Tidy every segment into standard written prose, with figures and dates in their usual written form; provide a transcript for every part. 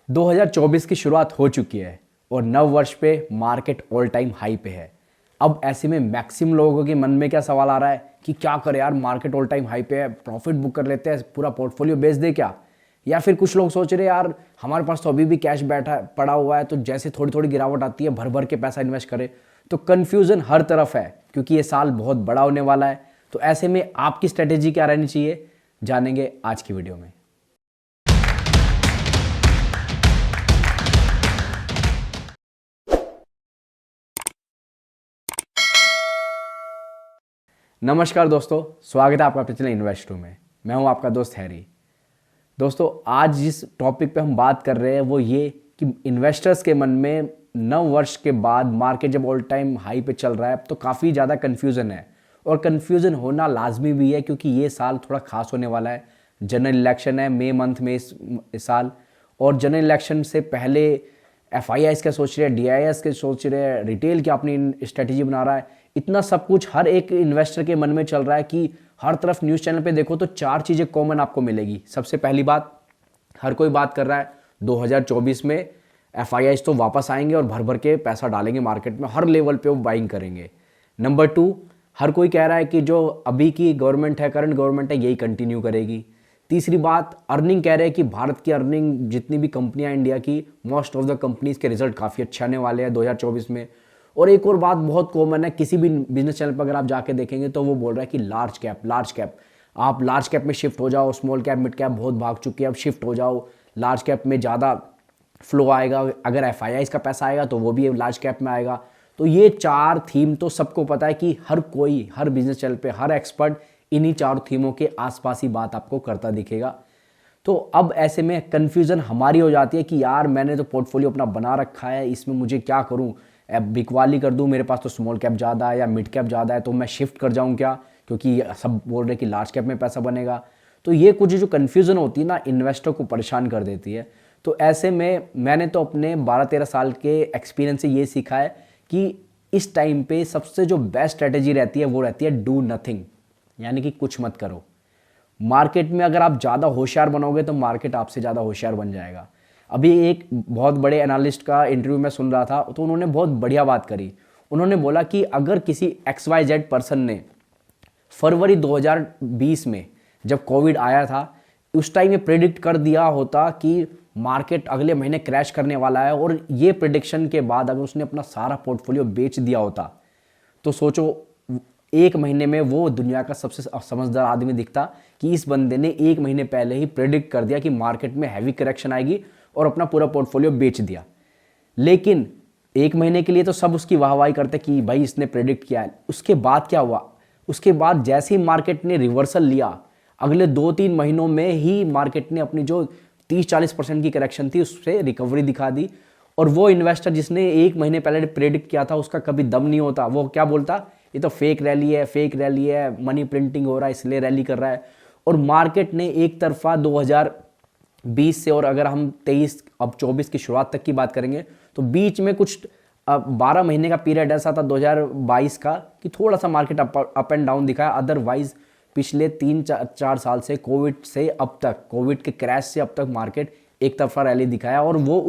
2024 की शुरुआत हो चुकी है और नव वर्ष पे मार्केट ऑल टाइम हाई पे है। अब ऐसे में मैक्सिमम लोगों के मन में क्या सवाल आ रहा है कि क्या करें यार, मार्केट ऑल टाइम हाई पे है, प्रॉफिट बुक कर लेते हैं, पूरा पोर्टफोलियो बेच दे क्या। या फिर कुछ लोग सोच रहे हैं यार हमारे पास तो अभी भी कैश बैठा पड़ा हुआ है, तो जैसे थोड़ी थोड़ी गिरावट आती है भर भर के पैसा इन्वेस्ट करें। तो कन्फ्यूजन हर तरफ है क्योंकि ये साल बहुत बड़ा होने वाला है। तो ऐसे में आपकी स्ट्रेटेजी क्या रहनी चाहिए, जानेंगे आज की वीडियो में। नमस्कार दोस्तों, स्वागत है आपका अपने चैनल इन्वेस्टो में। मैं हूं आपका दोस्त हैरी। दोस्तों, आज जिस टॉपिक पे हम बात कर रहे हैं वो ये कि इन्वेस्टर्स के मन में नव वर्ष के बाद मार्केट जब ऑल टाइम हाई पे चल रहा है तो काफ़ी ज़्यादा कन्फ्यूज़न है। और कन्फ्यूज़न होना लाजमी भी है क्योंकि ये साल थोड़ा खास होने वाला है। जनरल इलेक्शन है मई मंथ में इस साल। और जनरल इलेक्शन से पहले FIIs क्या सोच रहे हैं, DIIs क्या सोच रहे हैं, रिटेल क्या अपनी स्ट्रेटेजी बना रहा है, इतना सब कुछ हर एक इन्वेस्टर के मन में चल रहा है कि हर तरफ न्यूज़ चैनल पे देखो तो चार चीज़ें कॉमन आपको मिलेगी। सबसे पहली बात, हर कोई बात कर रहा है 2024 में FIIs तो वापस आएंगे और भर भर के पैसा डालेंगे मार्केट में, हर लेवल पे वो बाइंग करेंगे। नंबर 2, हर कोई कह रहा है कि जो अभी की गवर्नमेंट है, करंट गवर्नमेंट है, यही कंटिन्यू करेगी। तीसरी बात, अर्निंग कह रहे हैं कि भारत की अर्निंग जितनी भी कंपनियां इंडिया की, मोस्ट ऑफ द कंपनीज के रिजल्ट काफ़ी अच्छे आने वाले हैं 2024 में। और एक और बात बहुत कॉमन है, किसी भी बिजनेस चैनल पर अगर आप जाके देखेंगे तो वो बोल रहा है कि लार्ज कैप, आप लार्ज कैप में शिफ्ट हो जाओ, स्मॉल कैप मिड कैप बहुत भाग चुकी है, अब शिफ्ट हो जाओ, लार्ज कैप में ज़्यादा फ्लो आएगा, अगर FIIs का पैसा आएगा तो वो भी लार्ज कैप में आएगा। तो ये चार थीम तो सबको पता है कि हर कोई, हर बिजनेस चैनल पे हर एक्सपर्ट इन्हीं चार थीमों के आसपास ही बात आपको करता दिखेगा। तो अब ऐसे में कन्फ्यूज़न हमारी हो जाती है कि यार मैंने तो पोर्टफोलियो अपना बना रखा है, इसमें मुझे क्या करूं, बिकवाली कर दूं, मेरे पास तो स्मॉल कैप ज़्यादा है या मिड कैप ज़्यादा है, तो मैं शिफ्ट कर जाऊं क्या, क्योंकि सब बोल रहे कि लार्ज कैप में पैसा बनेगा। तो ये कुछ जो कन्फ्यूज़न होती है ना, इन्वेस्टर को परेशान कर देती है। तो ऐसे में मैंने तो अपने 12-13 साल के एक्सपीरियंस से ये सीखा है कि इस टाइम पे सबसे जो बेस्ट स्ट्रेटेजी रहती है वो रहती है डू नथिंग, यानी कि कुछ मत करो। मार्केट में अगर आप ज़्यादा होशियार बनोगे तो मार्केट आपसे ज़्यादा होशियार बन जाएगा। अभी एक बहुत बड़े एनालिस्ट का इंटरव्यू में सुन रहा था तो उन्होंने बहुत बढ़िया बात करी। उन्होंने बोला कि अगर किसी XYZ पर्सन ने फरवरी 2020 में जब कोविड आया था उस टाइम ये प्रेडिक्ट कर दिया होता कि मार्केट अगले महीने क्रैश करने वाला है, और ये प्रेडिक्शन के बाद अगर उसने अपना सारा पोर्टफोलियो बेच दिया होता तो सोचो एक महीने में वो दुनिया का सबसे समझदार आदमी दिखता कि इस बंदे ने एक महीने पहले ही प्रेडिक्ट कर दिया कि मार्केट में हैवी करेक्शन आएगी और अपना पूरा पोर्टफोलियो बेच दिया। लेकिन एक महीने के लिए तो सब उसकी वाहवाही करते कि भाई इसने प्रेडिक्ट किया है। उसके बाद क्या हुआ, उसके बाद जैसे ही मार्केट ने रिवर्सल लिया, अगले 2-3 महीनों में ही मार्केट ने अपनी जो 30-40% की करेक्शन थी उससे रिकवरी दिखा दी। और वो इन्वेस्टर जिसने एक महीने पहले प्रेडिक्ट किया था उसका कभी दम नहीं होता, वो क्या बोलता, ये तो फेक रैली है, मनी प्रिंटिंग हो रहा है इसलिए रैली कर रहा है। और मार्केट ने एक तरफा 2020 से, और अगर हम 23 अब 24 की शुरुआत तक की बात करेंगे तो बीच में कुछ 12 महीने का पीरियड ऐसा था 2022 का कि थोड़ा सा मार्केट अप एंड डाउन दिखाया। अदरवाइज पिछले 3-4 साल से, कोविड से अब तक, कोविड के क्रैश से अब तक मार्केट एक तरफा रैली दिखाया। और वो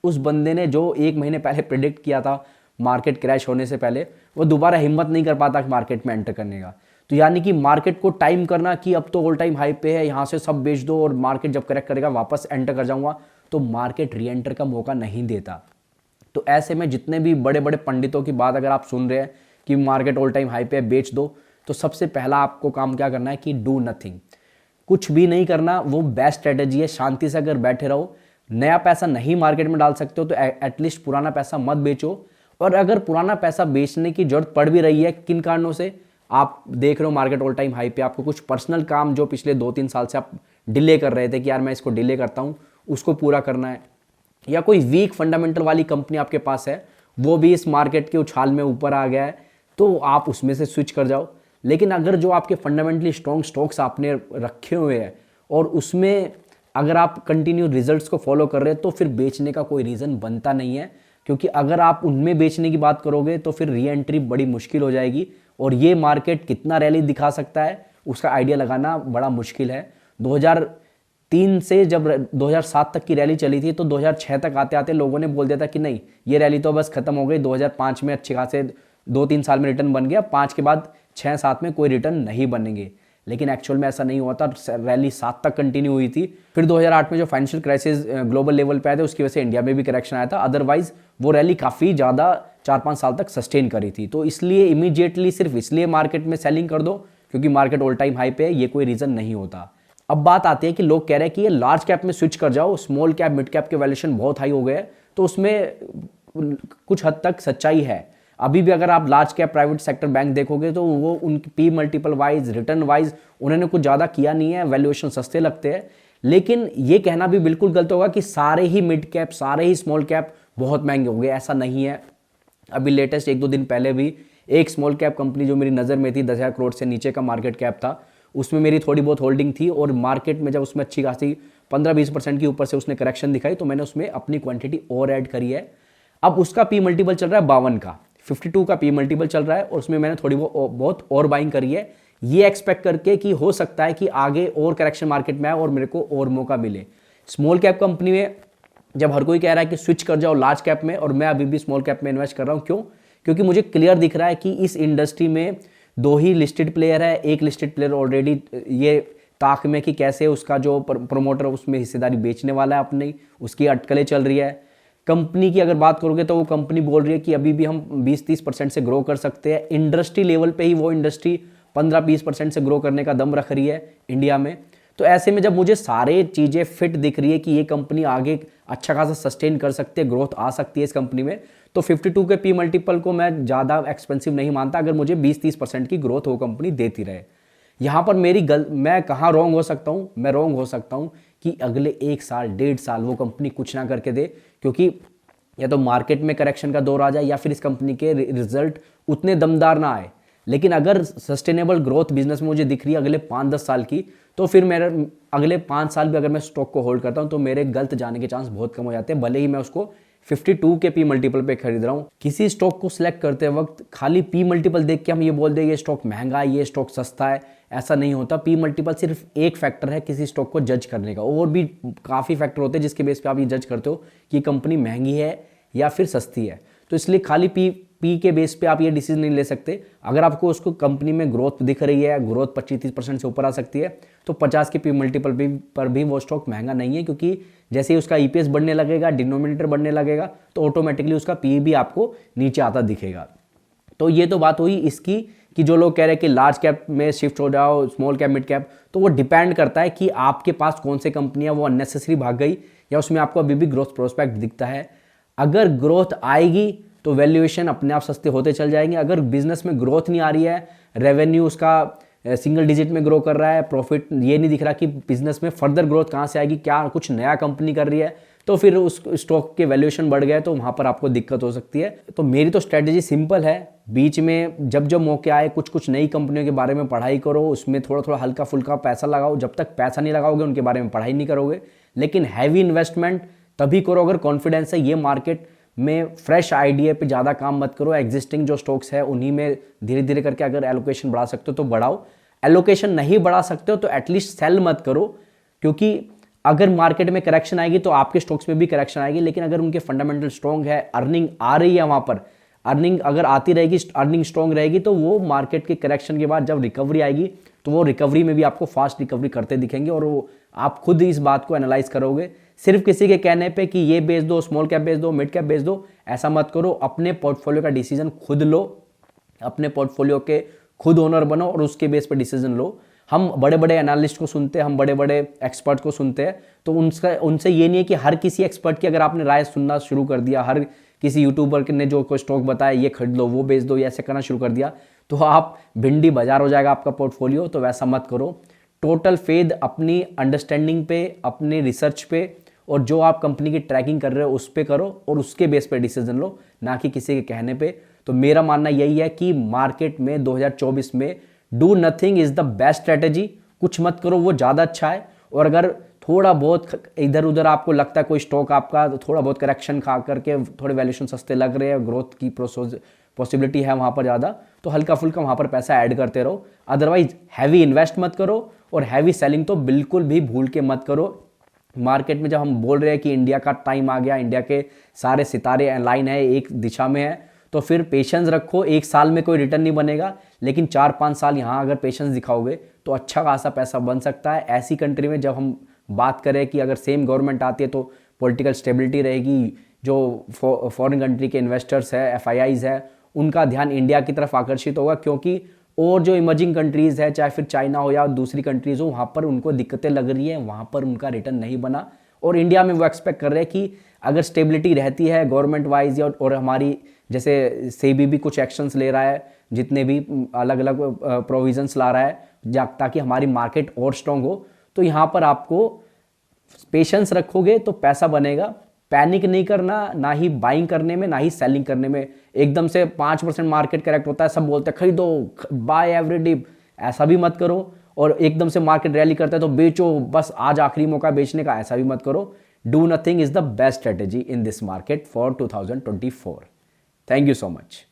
उस बंदे ने जो एक महीने पहले प्रेडिक्ट किया था मार्केट क्रैश होने से पहले, वो दोबारा हिम्मत नहीं कर पाता कि मार्केट में एंटर करने का। तो यानी कि मार्केट को टाइम करना कि अब तो ऑल टाइम हाई पे है, यहाँ से सब बेच दो और मार्केट जब करेक्ट करेगा वापस एंटर कर जाऊंगा, तो मार्केट री एंटर का मौका नहीं देता। तो ऐसे में जितने भी बड़े बड़े पंडितों की बात अगर आप सुन रहे हैं कि मार्केट ऑल टाइम हाई पे है बेच दो, तो सबसे पहला आपको काम क्या करना है कि डू नथिंग, कुछ भी नहीं करना। वो बेस्ट स्ट्रेटेजी है। शांति से अगर बैठे रहो, नया पैसा नहीं मार्केट में डाल सकते हो तो एटलीस्ट पुराना पैसा मत बेचो। और अगर पुराना पैसा बेचने की जरूरत पड़ भी रही है किन कारणों से, आप देख रहे हो मार्केट ऑल टाइम हाई पे, आपको कुछ पर्सनल काम जो पिछले 2-3 साल से आप डिले कर रहे थे कि यार मैं इसको डिले करता हूँ, उसको पूरा करना है, या कोई वीक फंडामेंटल वाली कंपनी आपके पास है, वो भी इस मार्केट के उछाल में ऊपर आ गया है, तो आप उसमें से स्विच कर जाओ। लेकिन अगर जो आपके फंडामेंटली स्ट्रॉन्ग स्टॉक्स आपने रखे हुए हैं और उसमें अगर आप कंटिन्यू रिजल्ट्स को फॉलो कर रहे हैं तो फिर बेचने का कोई रीज़न बनता नहीं है, क्योंकि अगर आप उनमें बेचने की बात करोगे तो फिर री एंट्री बड़ी मुश्किल हो जाएगी और ये मार्केट कितना रैली दिखा सकता है उसका आइडिया लगाना बड़ा मुश्किल है। से जब 2007 तक की रैली चली थी तो 2006 तक आते आते लोगों ने बोल दिया था कि नहीं, ये रैली तो बस खत्म हो गई। 2005 में अच्छे खासे 2-3 साल में रिटर्न बन गया, 5 के बाद 6-7 में कोई रिटर्न नहीं बनेंगे। लेकिन एक्चुअल में ऐसा नहीं हुआ था, रैली 7 तक कंटिन्यू हुई थी। फिर 2008 में जो फाइनेंशियल क्राइसिस ग्लोबल लेवल पे आया था, उसकी वजह से इंडिया में भी करेक्शन आया था। अदरवाइज वो रैली काफ़ी ज़्यादा 4-5 साल तक सस्टेन करी थी। तो इसलिए इमीडिएटली सिर्फ इसलिए मार्केट में सेलिंग कर दो क्योंकि मार्केट ऑल टाइम हाई पे है, ये कोई रीज़न नहीं होता। अब बात आती है कि लोग कह रहे हैं कि ये लार्ज कैप में स्विच कर जाओ, स्मॉल कैप मिड कैप के वैल्यूएशन बहुत हाई हो गए हैं। तो उसमें कुछ हद तक सच्चाई है। अभी भी अगर आप large cap private sector bank देखोगे तो वो उनकी P multiple wise, return wise उन्होंने कुछ ज़्यादा किया नहीं है, वैल्यूएशन सस्ते लगते हैं। लेकिन ये कहना भी बिल्कुल गलत होगा कि सारे ही मिड कैप, सारे ही स्मॉल कैप बहुत महंगे हो गए, ऐसा नहीं है। अभी लेटेस्ट 1-2 दिन पहले भी एक स्मॉल कैप कंपनी जो मेरी नज़र में थी, 10,000 करोड़ से नीचे का मार्केट कैप था, उसमें मेरी थोड़ी बहुत होल्डिंग थी और मार्केट में जब उसमें अच्छी खासी 15-20% की ऊपर से उसने करेक्शन दिखाई तो मैंने उसमें अपनी क्वांटिटी और ऐड करी है। अब उसका पी मल्टीपल चल रहा है 52 का, 52 का पी मल्टीपल चल रहा है और उसमें मैंने थोड़ी बहुत और बाइंग करी है, ये एक्सपेक्ट करके कि हो सकता है कि आगे और करेक्शन मार्केट में आए और मेरे को और मौका मिले। स्मॉल कैप कंपनी में जब हर कोई कह रहा है कि स्विच कर जाओ लार्ज कैप में, और मैं अभी भी स्मॉल कैप में इन्वेस्ट कर रहा हूं। क्यों? क्योंकि मुझे क्लियर दिख रहा है कि इस इंडस्ट्री में 2 ही लिस्टेड प्लेयर है। एक लिस्टेड प्लेयर ऑलरेडी ये ताक में कि कैसे उसका जो प्रोमोटर उसमें हिस्सेदारी बेचने वाला है अपनी, उसकी अटकलें चल रही है। कंपनी की अगर बात करोगे तो वो कंपनी बोल रही है कि अभी भी हम 20-30% से ग्रो कर सकते हैं। इंडस्ट्री लेवल पे ही वो इंडस्ट्री 15-20% से ग्रो करने का दम रख रही है इंडिया में। तो ऐसे में जब मुझे सारे चीज़ें फिट दिख रही है कि ये कंपनी आगे अच्छा खासा सस्टेन कर सकती है, ग्रोथ आ सकती है इस कंपनी में, तो 52 के पी मल्टीपल को मैं ज़्यादा एक्सपेंसिव नहीं मानता अगर मुझे 20-30% की ग्रोथ वो कंपनी देती रहे। यहाँ पर मैं कहाँ रॉन्ग हो सकता हूँ? मैं रॉन्ग हो सकता हूँ कि अगले 1 साल 1.5 साल वो कंपनी कुछ ना करके दे, क्योंकि या तो मार्केट में करेक्शन का दौर आ जाए या फिर इस कंपनी के रिजल्ट उतने दमदार ना आए। लेकिन अगर सस्टेनेबल ग्रोथ बिजनेस में मुझे दिख रही है अगले 5-10 साल की, तो फिर मेरे अगले 5 साल भी अगर मैं स्टॉक को होल्ड करता हूं तो मेरे गलत जाने के चांस बहुत कम हो जाते हैं, भले ही मैं उसको 52 के पी मल्टीपल पे खरीद रहा हूं। किसी स्टॉक को सिलेक्ट करते वक्त खाली पी मल्टीपल देख के हम ये बोल दें ये स्टॉक महंगा है, ये स्टॉक सस्ता है, ऐसा नहीं होता। पी मल्टीपल सिर्फ एक फैक्टर है किसी स्टॉक को जज करने का, और भी काफ़ी फैक्टर होते हैं जिसके बेस पे आप ये जज करते हो कि कंपनी महंगी है या फिर सस्ती है। तो इसलिए खाली पी के बेस पे आप ये डिसीजन नहीं ले सकते। अगर आपको उसको कंपनी में ग्रोथ दिख रही है, ग्रोथ 25-30% से ऊपर आ सकती है, तो 50 के पी मल्टीपल पर भी वो स्टॉक महंगा नहीं है, क्योंकि जैसे ही उसका ईपीएस बढ़ने लगेगा, डिनोमिनेटर बढ़ने लगेगा, तो ऑटोमेटिकली उसका पी भी आपको नीचे आता दिखेगा। तो ये तो बात हुई इसकी कि जो लोग कह रहे हैं कि लार्ज कैप में शिफ्ट हो जाओ, स्मॉल कैप, मिड कैप, तो वो डिपेंड करता है कि आपके पास कौन से कंपनियां वो अननेसेसरी भाग गई या उसमें आपको अभी भी ग्रोथ प्रोस्पेक्ट दिखता है। अगर ग्रोथ आएगी तो वैल्यूएशन अपने आप सस्ते होते चल जाएंगे। अगर बिजनेस में ग्रोथ नहीं आ रही है, रेवेन्यू उसका सिंगल डिजिट में ग्रो कर रहा है, प्रॉफिट ये नहीं दिख रहा कि बिजनेस में फर्दर ग्रोथ कहाँ से आएगी, क्या कुछ नया कंपनी कर रही है, तो फिर उस स्टॉक के वैल्यूएशन बढ़ गए तो वहाँ पर आपको दिक्कत हो सकती है। तो मेरी तो स्ट्रेटेजी सिंपल है, बीच में जब जब मौके आए कुछ नई कंपनियों के बारे में पढ़ाई करो, उसमें थोड़ा थोड़ा हल्का फुल्का पैसा लगाओ। जब तक पैसा नहीं लगाओगे उनके बारे में पढ़ाई नहीं करोगे। लेकिन हैवी इन्वेस्टमेंट तभी करो अगर कॉन्फिडेंस है। ये मार्केट में फ्रेश आइडिया पे ज़्यादा काम मत करो। एग्जिस्टिंग जो स्टॉक्स है उन्हीं में धीरे धीरे करके अगर एलोकेशन बढ़ा सकते हो तो बढ़ाओ, एलोकेशन नहीं बढ़ा सकते हो तो एटलीस्ट सेल मत करो, क्योंकि अगर मार्केट में करेक्शन आएगी तो आपके स्टॉक्स में भी करेक्शन आएगी। लेकिन अगर उनके फंडामेंटल स्ट्रॉन्ग है, अर्निंग आ रही है, वहाँ पर अर्निंग अगर आती रहेगी, अर्निंग स्ट्रॉन्ग रहेगी, तो वो मार्केट के करेक्शन के बाद जब रिकवरी आएगी तो वो रिकवरी में भी आपको फास्ट रिकवरी करते दिखेंगे और वो आप खुद इस बात को एनालाइज करोगे। सिर्फ किसी के कहने पे कि ये बेच दो, स्मॉल कैप बेच दो, मिड कैप बेच दो, ऐसा मत करो। अपने पोर्टफोलियो का डिसीजन खुद लो, अपने पोर्टफोलियो के खुद ओनर बनो और उसके बेस पे डिसीजन लो। हम बड़े बड़े एनालिस्ट को सुनते हैं, हम बड़े बड़े एक्सपर्ट को सुनते हैं, तो उनसे ये नहीं है कि हर किसी एक्सपर्ट की अगर आपने राय सुनना शुरू कर दिया, हर किसी यूट्यूबर ने जो कोई स्टॉक बताया ये खरीद लो, वो बेच दो, ये ऐसे करना शुरू कर दिया तो आप भिंडी बाजार हो जाएगा आपका पोर्टफोलियो। तो वैसा मत करो। टोटल फेथ अपनी अंडरस्टैंडिंग पे, अपने रिसर्च पे और जो आप कंपनी की ट्रैकिंग कर रहे हो उस पे करो और उसके बेस पे डिसीजन लो, ना कि किसी के कहने पे। तो मेरा मानना यही है कि मार्केट में 2024 में do nothing is the best strategy. कुछ मत करो, वो ज़्यादा अच्छा है। और अगर थोड़ा बहुत इधर उधर आपको लगता है कोई स्टॉक आपका थोड़ा बहुत करेक्शन खा करके थोड़े वैल्यूएशन सस्ते लग रहे हैं, ग्रोथ की पॉसिबिलिटी है वहाँ पर ज़्यादा, तो हल्का फुल्का वहाँ पर पैसा ऐड करते रहो। अदरवाइज हैवी इन्वेस्ट मत करो और हैवी सेलिंग तो बिल्कुल भी भूल के मत करो। मार्केट में जब हम बोल रहे हैं कि इंडिया का टाइम आ गया, इंडिया के सारे सितारे अलाइन है, एक दिशा में है, तो फिर पेशेंस रखो। एक साल में कोई रिटर्न नहीं बनेगा, लेकिन 4-5 साल यहाँ अगर पेशेंस दिखाओगे तो अच्छा खासा पैसा बन सकता है। ऐसी कंट्री में जब हम बात करें कि अगर सेम गवर्नमेंट आती है तो पॉलिटिकल स्टेबिलिटी रहेगी, जो फॉरेन कंट्री के इन्वेस्टर्स है, एफआईआईज है, उनका ध्यान इंडिया की तरफ आकर्षित होगा, क्योंकि और जो इमर्जिंग कंट्रीज़ है, चाहे फिर चाइना हो या दूसरी कंट्रीज़ हो, वहाँ पर उनको दिक्कतें लग रही हैं, वहाँ पर उनका रिटर्न नहीं बना। और इंडिया में वो एक्सपेक्ट कर रहे हैं कि अगर स्टेबिलिटी रहती है गवर्नमेंट वाइज, और हमारी जैसे सेबी भी कुछ एक्शंस ले रहा है, जितने भी अलग अलग प्रोविजंस ला रहा है ताकि हमारी मार्केट और स्ट्रांग हो, तो यहाँ पर आपको पेशेंस रखोगे तो पैसा बनेगा। पैनिक नहीं करना, ना ही बाइंग करने में, ना ही सेलिंग करने में। एकदम से 5% मार्केट करेक्ट होता है, सब बोलते हैं खरीदो, बाय एवरी डिप, ऐसा भी मत करो। और एकदम से मार्केट रैली करता है तो बेचो, बस आज आखिरी मौका बेचने का, ऐसा भी मत करो। Do nothing is the best strategy in this market for 2024। Thank you so much.